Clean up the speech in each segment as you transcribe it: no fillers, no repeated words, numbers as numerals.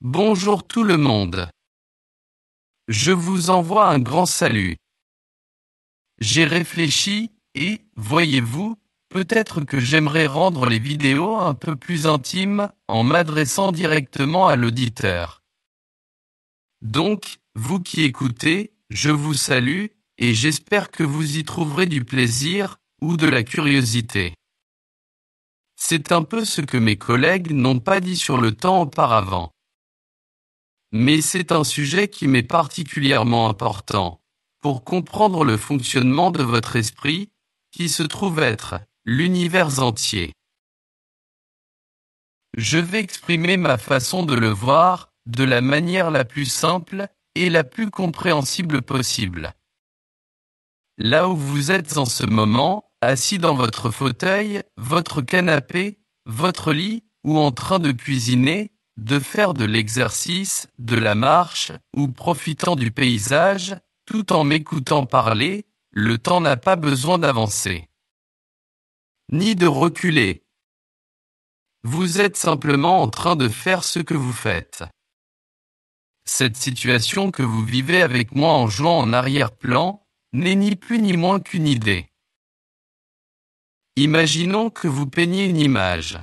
Bonjour tout le monde. Je vous envoie un grand salut. J'ai réfléchi et, voyez-vous, peut-être que j'aimerais rendre les vidéos un peu plus intimes en m'adressant directement à l'auditeur. Donc, vous qui écoutez, je vous salue et j'espère que vous y trouverez du plaisir ou de la curiosité. C'est un peu ce que mes collègues n'ont pas dit sur le temps auparavant. Mais c'est un sujet qui m'est particulièrement important, pour comprendre le fonctionnement de votre esprit, qui se trouve être l'univers entier. Je vais exprimer ma façon de le voir, de la manière la plus simple et la plus compréhensible possible. Là où vous êtes en ce moment, assis dans votre fauteuil, votre canapé, votre lit, ou en train de cuisiner, de faire de l'exercice, de la marche, ou profitant du paysage, tout en m'écoutant parler, le temps n'a pas besoin d'avancer. Ni de reculer. Vous êtes simplement en train de faire ce que vous faites. Cette situation que vous vivez avec moi en jouant en arrière-plan, n'est ni plus ni moins qu'une idée. Imaginons que vous peignez une image.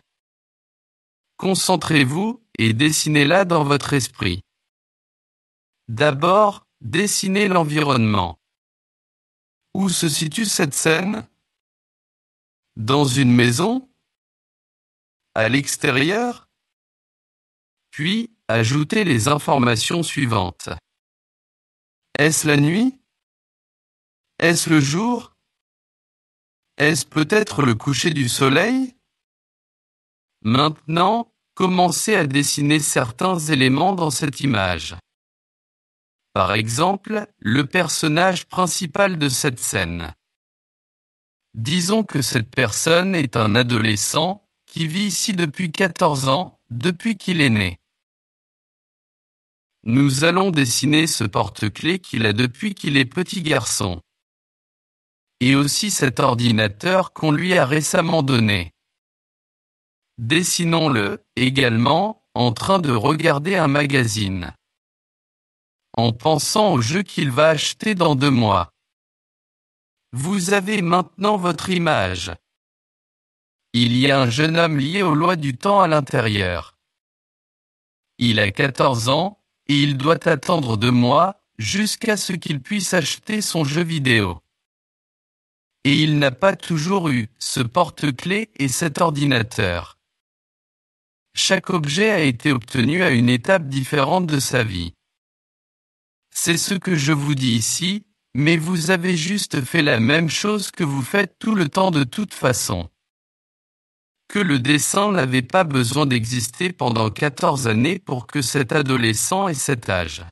Concentrez-vous et dessinez-la dans votre esprit. D'abord, dessinez l'environnement. Où se situe cette scène? Dans une maison? À l'extérieur? Puis, ajoutez les informations suivantes. Est-ce la nuit? Est-ce le jour? Est-ce peut-être le coucher du soleil? Maintenant, commencez à dessiner certains éléments dans cette image. Par exemple, le personnage principal de cette scène. Disons que cette personne est un adolescent qui vit ici depuis 14 ans, depuis qu'il est né. Nous allons dessiner ce porte-clés qu'il a depuis qu'il est petit garçon. Et aussi cet ordinateur qu'on lui a récemment donné. Dessinons-le, également, en train de regarder un magazine. En pensant au jeu qu'il va acheter dans 2 mois. Vous avez maintenant votre image. Il y a un jeune homme lié aux lois du temps à l'intérieur. Il a 14 ans, et il doit attendre 2 mois, jusqu'à ce qu'il puisse acheter son jeu vidéo. Et il n'a pas toujours eu ce porte-clés et cet ordinateur. Chaque objet a été obtenu à une étape différente de sa vie. C'est ce que je vous dis ici, mais vous avez juste fait la même chose que vous faites tout le temps de toute façon. Que le dessin n'avait pas besoin d'exister pendant 14 années pour que cet adolescent ait cet âge.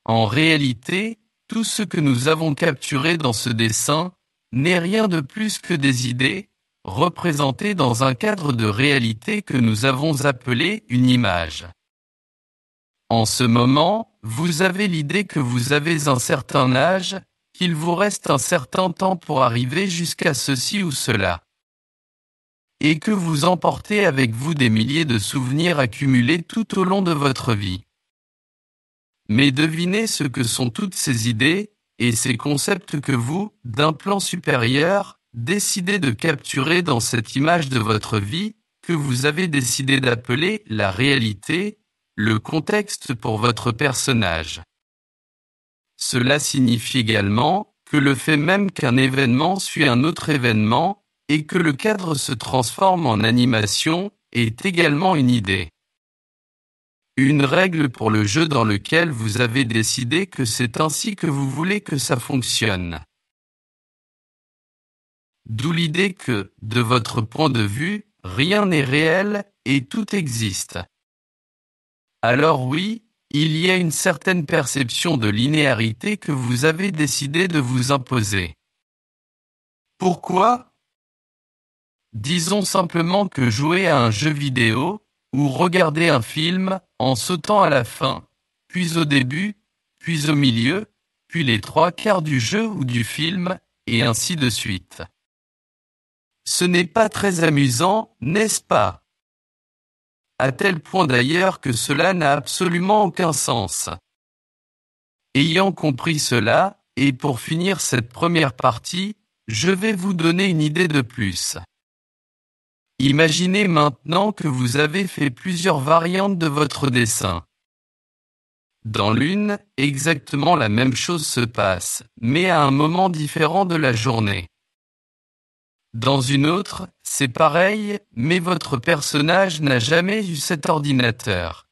En réalité, tout ce que nous avons capturé dans ce dessin n'est rien de plus que des idées, représentées dans un cadre de réalité que nous avons appelé une image. En ce moment, vous avez l'idée que vous avez un certain âge, qu'il vous reste un certain temps pour arriver jusqu'à ceci ou cela. Et que vous emportez avec vous des milliers de souvenirs accumulés tout au long de votre vie. Mais devinez ce que sont toutes ces idées, et ces concepts que vous, d'un plan supérieur, décidez de capturer dans cette image de votre vie, que vous avez décidé d'appeler la réalité, le contexte pour votre personnage. Cela signifie également que le fait même qu'un événement suit un autre événement, et que le cadre se transforme en animation, est également une idée. Une règle pour le jeu dans lequel vous avez décidé que c'est ainsi que vous voulez que ça fonctionne. D'où l'idée que, de votre point de vue, rien n'est réel et tout existe. Alors oui, il y a une certaine perception de linéarité que vous avez décidé de vous imposer. Pourquoi? Disons simplement que jouer à un jeu vidéo, ou regarder un film, en sautant à la fin, puis au début, puis au milieu, puis les 3/4 du jeu ou du film, et ainsi de suite. Ce n'est pas très amusant, n'est-ce pas? à tel point d'ailleurs que cela n'a absolument aucun sens. Ayant compris cela, et pour finir cette première partie, je vais vous donner une idée de plus. Imaginez maintenant que vous avez fait plusieurs variantes de votre dessin. Dans l'une, exactement la même chose se passe, mais à un moment différent de la journée. Dans une autre, c'est pareil, mais votre personnage n'a jamais eu cet ordinateur.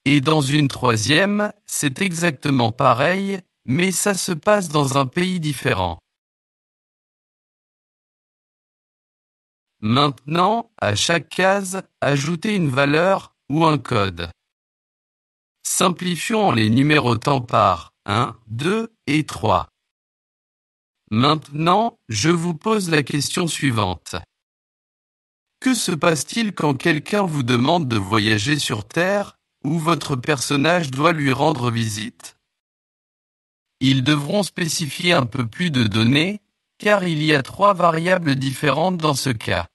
Et dans une troisième, c'est exactement pareil, mais ça se passe dans un pays différent. Maintenant, à chaque case, ajoutez une valeur ou un code. Simplifions en les numérotant par 1, 2 et 3. Maintenant, je vous pose la question suivante. Que se passe-t-il quand quelqu'un vous demande de voyager sur Terre, où votre personnage doit lui rendre visite? Ils devront spécifier un peu plus de données, car il y a 3 variables différentes dans ce cas.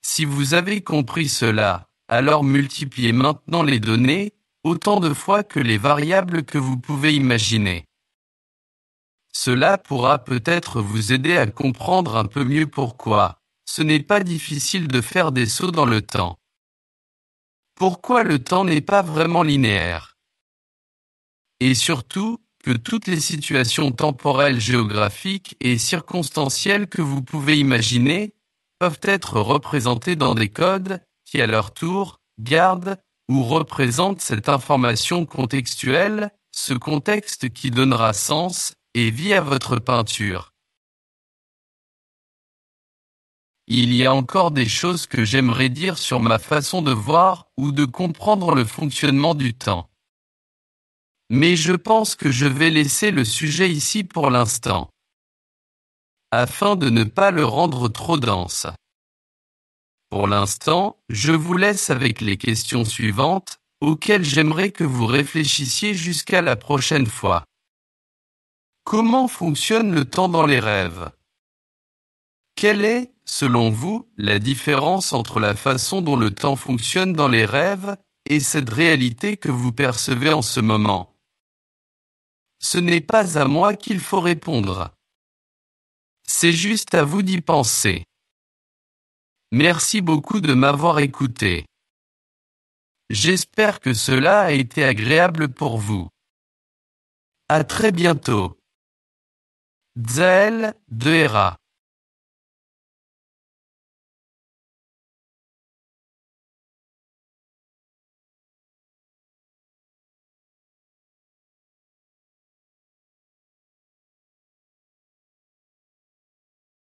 Si vous avez compris cela, alors multipliez maintenant les données, autant de fois que les variables que vous pouvez imaginer. Cela pourra peut-être vous aider à comprendre un peu mieux pourquoi ce n'est pas difficile de faire des sauts dans le temps. Pourquoi le temps n'est pas vraiment linéaire. Et surtout, que toutes les situations temporelles géographiques et circonstancielles que vous pouvez imaginer peuvent être représentées dans des codes qui à leur tour gardent ou représentent cette information contextuelle, ce contexte qui donnera sens et vie à votre peinture. Il y a encore des choses que j'aimerais dire sur ma façon de voir ou de comprendre le fonctionnement du temps. Mais je pense que je vais laisser le sujet ici pour l'instant, afin de ne pas le rendre trop dense. Pour l'instant, je vous laisse avec les questions suivantes, auxquelles j'aimerais que vous réfléchissiez jusqu'à la prochaine fois. Comment fonctionne le temps dans les rêves? Quelle est, selon vous, la différence entre la façon dont le temps fonctionne dans les rêves et cette réalité que vous percevez en ce moment? Ce n'est pas à moi qu'il faut répondre. C'est juste à vous d'y penser. Merci beaucoup de m'avoir écouté. J'espère que cela a été agréable pour vous. À très bientôt. Dzael, de Hera.